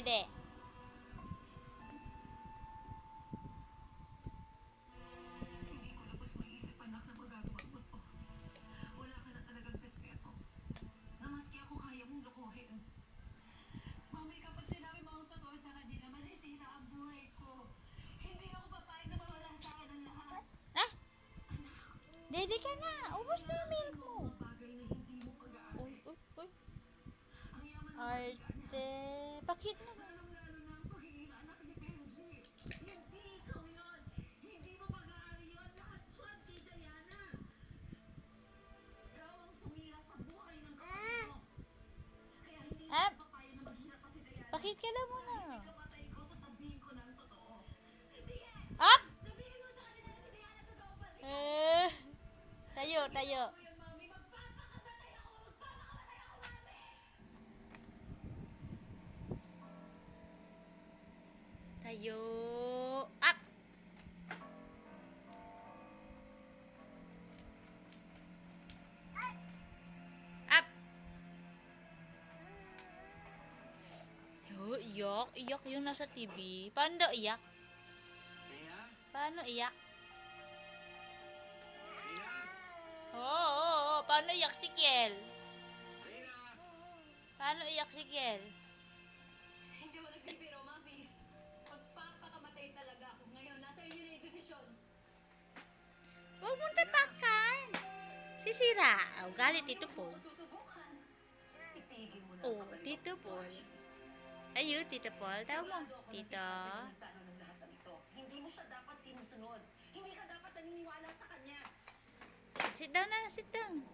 Ede. Hindi ko lubos maisip, anak, na magagawa mo to. Wala ka na talagang respeto. Na maski ako kaya mong lokohin. Mami, kapag sinabi mo ang totoo sa kanila, masisira ang buhay ko. Hindi ako papayag na mawala sa akin ang lahat. Ah! Dede ka na. Ubus na yung milk mo. Mga bagay na hindi mo pag-aari. Uy, uy, uy. Ang yaman ng Arte. Bakit na? lalong-lalo na ang pagiging anak ni Benji. Hindi ikaw yun. Hindi mo pag-aari yun. Lahat yun kay Diana. Ikaw ang sumira sa buhay ng kapatid mo. Kaya hindi Ah, ako papayag na maghirap pa si Diana. bakit ka na muna? Kahit ikapatay ko, sasabihin ko na ang totoo. Sige! Up! Sabihin mo sa kanila na si Diana totoo pa rin. Eh, tayo, tayo. Ako yun, Mami. Magpapakamatay ako! Magpapakamatay ako, Mami! Tayo. Up! Up! Oh, iyak. Iyak yung nasa TV. Paano daw iyak? Mia? Paano iyak? Mia? Oo. Paano iyak si Kiel? Rina? Paano iyak si Kiel? Hindi mo nagbibiro, Mami. Magpapakamatay talaga ako. Ngayon, nasa inyo na yung desisyon. Huwag mong tapakan. Sisira. Oh, galit Tito Paul. Susubukan. Itigil mo na Oh, Tito Paul. Ayun, Tito Paul. Tawag mo. Tito. ng lahat ng ito. Hindi mo siya dapat sinusunod. Hindi ka dapat naniniwala sa kanya. Sit down na. Sit down.